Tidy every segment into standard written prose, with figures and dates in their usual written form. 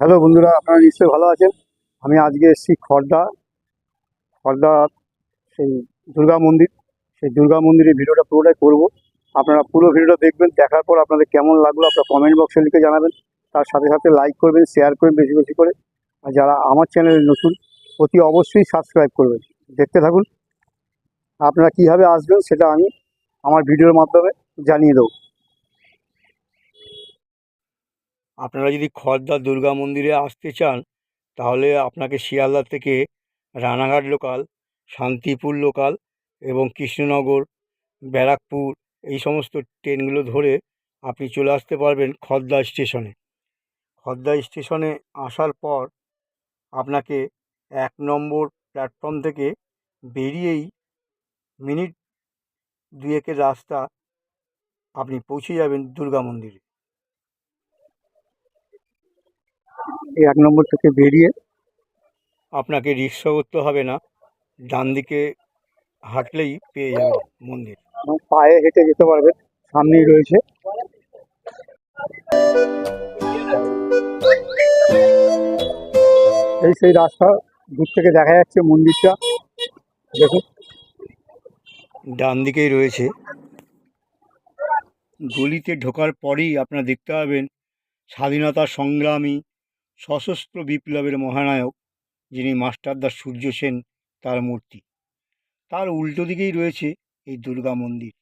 Hello বন্ধুরা, আপনারা নিশ্চয়ই ভালো আছেন। আমি আজকে এসেছি খড়দা সেই দুর্গা মন্দির। সেই দুর্গা মন্দিরের ভিডিওটা পুরোটাই করব। আপনারা পুরো ভিডিওটা দেখবেন, দেখার পর আপনাদের কেমন লাগলো আপনারা কমেন্ট বক্সে লিখে জানাবেন। তার সাথে সাথে লাইক করবেন, শেয়ার করবেন বেশি বেশি করে। আর যারা আমার চ্যানেলে নতুন, অতি অবশ্যই সাবস্ক্রাইব করবেন। দেখতে থাকুন। আপনারা কীভাবে আসবেন সেটা আমি আমার ভিডিওর মাধ্যমে জানিয়ে দেবো। আপনারা যদি খড়দা দুর্গা মন্দিরে আসতে চান তাহলে আপনাকে শিয়ালদা থেকে রানাঘাট লোকাল, শান্তিপুর লোকাল এবং কৃষ্ণনগর, ব্যারাকপুর এই সমস্ত ট্রেনগুলো ধরে আপনি চলে আসতে পারবেন খড়দা স্টেশনে। খড়দা স্টেশনে আসার পর আপনাকে 1 নম্বর প্ল্যাটফর্ম থেকে বেরিয়েই মিনিট 2-এর রাস্তা আপনি পৌঁছে যাবেন দুর্গা মন্দিরে। এই 1 নম্বর থেকে বেরিয়ে আপনাকে রিক্সা করতে হবে না, ডান দিকে হাঁটলেই পেয়ে যাবেন মন্দির। পায়ে হেঁটে যেতে পারবেন, সামনেই রয়েছে। এই সেই রাস্তা, দূর থেকে দেখা যাচ্ছে মন্দিরটা, দেখুন। ডান দিকেই রয়েছে। গলিতে ঢোকার পরেই আপনারা দেখতে পাবেন স্বাধীনতা সংগ্রামী, সশস্ত্র বিপ্লবের মহানায়ক যিনি মাস্টারদা সূর্য সেন, তার মূর্তি। তার উল্টো দিকেই রয়েছে এই দুর্গা মন্দির।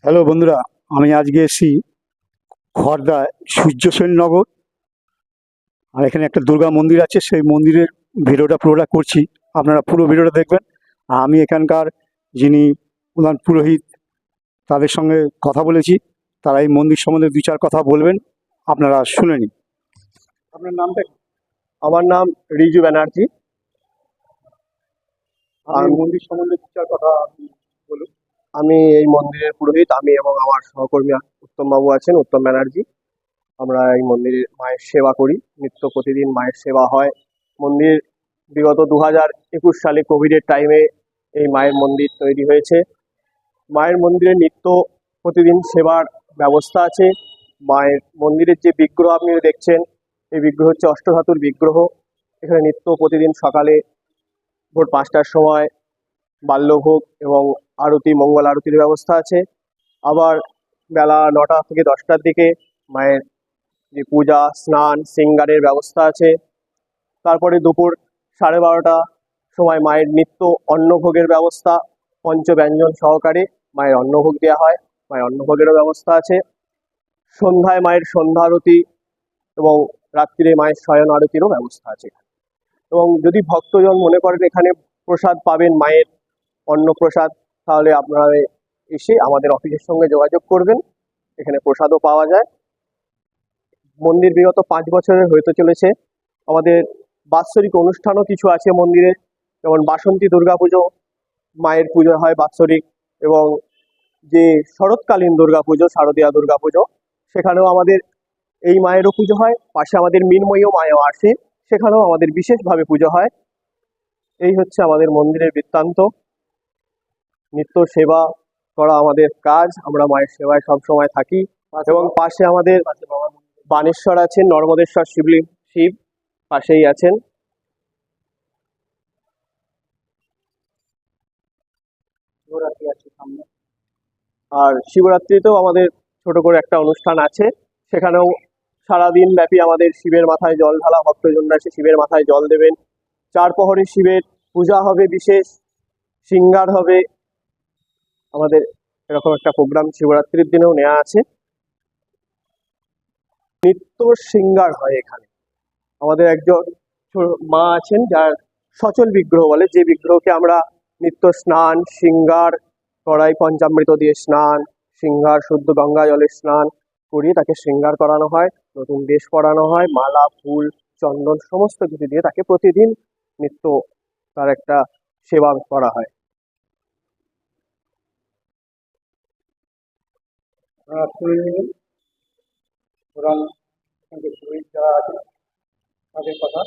হ্যালো বন্ধুরা, আমি আজকে এসেছি খড়দায় সূর্য সেন নগর। আর এখানে একটা দুর্গা মন্দির আছে, সেই মন্দিরের ভিডিওটা পুরোটা করছি। আপনারা পুরো ভিডিওটা দেখবেন। আর আমি এখানকার যিনি প্রধান পুরোহিত, তাদের সঙ্গে কথা বলেছি। তারা এই মন্দির সম্বন্ধে 2-4 কথা বলবেন, আপনারা শুনে নিন। আপনার নামটা কি? আমার নাম রিজু ব্যানার্জি। আর মন্দির সম্বন্ধে 2-4 কথা আপনি বলুন। আমি এই মন্দিরের পুরোহিত। আমি এবং আমার সহকর্মী উত্তম বাবু আছেন, উত্তম ব্যানার্জি। আমরা এই মন্দিরে মায়ের সেবা করি, নিত্য প্রতিদিন মায়ের সেবা হয়। মন্দির বিগত 2021 সালে কোভিডের টাইমে এই মায়ের মন্দির তৈরি হয়েছে। মায়ের মন্দিরে নিত্য প্রতিদিন সেবার ব্যবস্থা আছে। মায়ের মন্দিরের যে বিগ্রহ আপনি দেখছেন, এই বিগ্রহ হচ্ছে অষ্টধাতুর বিগ্রহ। এখানে নিত্য প্রতিদিন সকালে ভোর 5টার সময় বাল্যভোগ এবং আরতি, মঙ্গল আরতির ব্যবস্থা আছে। আবার বেলা 9টা থেকে 10টার দিকে মায়ের যে পূজা, স্নান, শৃঙ্গারের ব্যবস্থা আছে। তারপরে দুপুর 12:30 সময় মায়ের নিত্য অন্নভোগের ব্যবস্থা, পঞ্চব্যঞ্জন সহকারে মায়ের অন্নভোগ দেওয়া হয়। মায়ের অন্নভোগেরও ব্যবস্থা আছে। সন্ধ্যায় মায়ের সন্ধ্যা আরতি এবং রাত্রিরে মায়ের শয়ন আরতিরও ব্যবস্থা আছে। এবং যদি ভক্তজন মনে করেন এখানে প্রসাদ পাবেন, মায়ের অন্নপ্রসাদ, তাহলে আপনারা এসে আমাদের অফিসের সঙ্গে যোগাযোগ করবেন। এখানে প্রসাদও পাওয়া যায়। মন্দির বিগত 5 বছরের হতে চলেছে। আমাদের বাৎসরিক অনুষ্ঠানও কিছু আছে মন্দিরে, যেমন বাসন্তী দুর্গাপুজো, মায়ের পুজো হয় বাৎসরিক। এবং যে শরৎকালীন দুর্গাপুজো, শারদীয়া দুর্গাপুজো, সেখানেও আমাদের এই মায়েরও পুজো হয়। পাশে আমাদের মৃন্ময়ী মায়েও আসে, সেখানেও আমাদের বিশেষভাবে পুজো হয়। এই হচ্ছে আমাদের মন্দিরের বৃত্তান্ত। নিত্য সেবা করা আমাদের কাজ। আমরা মায়ের সেবায় সব সময় থাকি। এবং পাশে আমাদের বানেশ্বর আছেন, নর্মদেশ্বর শিব পাশেই আছেন। শিবরাত্রি আছে সামনে। আর শিবরাত্রিতেও আমাদের ছোট করে একটা অনুষ্ঠান আছে। সেখানেও সারাদিন ব্যাপী আমাদের শিবের মাথায় জল ঢালা, ভক্তজনরা এসে শিবের মাথায় জল দেবেন। 4 প্রহরে শিবের পূজা হবে, বিশেষ শৃঙ্গার হবে। আমাদের এরকম একটা প্রোগ্রাম শিবরাত্রির দিনেও নেওয়া আছে। নিত্য শৃঙ্গার হয় এখানে। আমাদের একজন মা আছেন যার সচল বিগ্রহ বলে, যে বিগ্রহকে আমরা নিত্য স্নান, শৃঙ্গার করাই, পঞ্চামৃত দিয়ে স্নান, শৃঙ্গার, শুদ্ধ গঙ্গা জলে স্নান করিয়ে তাকে শৃঙ্গার করানো হয়, নতুন বেশ পরানো হয়, মালা, ফুল, চন্দন সমস্ত কিছু দিয়ে তাকে প্রতিদিন নিত্য তার একটা সেবা করা হয়। আপনারা শুনে নিলেন প্রধান পুরোহিত যারা আছেন তাদের কথা।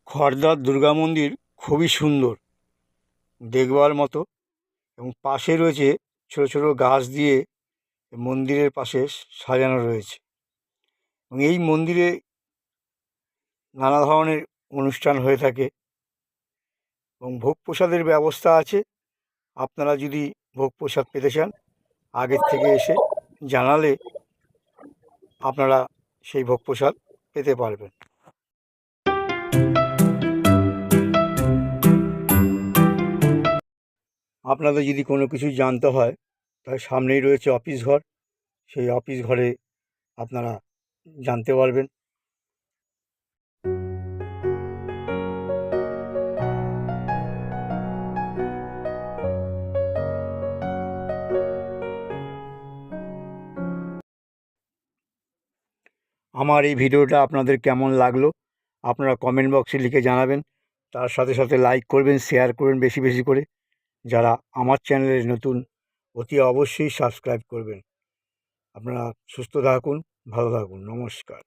খড়দার দুর্গা মন্দির খুবই সুন্দর, দেখবার মতো, এবং পাশে রয়েছে ছোট ছোট গাছ দিয়ে মন্দিরের পাশে সাজানো রয়েছে। এবং এই মন্দিরে নানা ধরনের অনুষ্ঠান হয়ে থাকে এবং ভোগ প্রসাদের ব্যবস্থা আছে। আপনারা যদি ভোগ প্রসাদ পেতে চান, আগের থেকে এসে জানালে আপনারা সেই ভোগ প্রসাদ পেতে পারবেন। আপনাদের যদি কোনো কিছু জানতে হয়, তাহলে সামনেই রয়েছে অফিস ঘর, সেই অফিস ঘরে আপনারা জানতে পারবেন। আমার এই ভিডিওটা আপনাদের কেমন লাগলো আপনারা কমেন্ট বক্সে লিখে জানাবেন। তার সাথে সাথে লাইক করবেন, শেয়ার করবেন বেশি বেশি করে। যারা আমার চ্যানেলে নতুন, অতি অবশ্যই সাবস্ক্রাইব করবেন। আপনারা সুস্থ থাকুন, ভালো থাকুন। নমস্কার।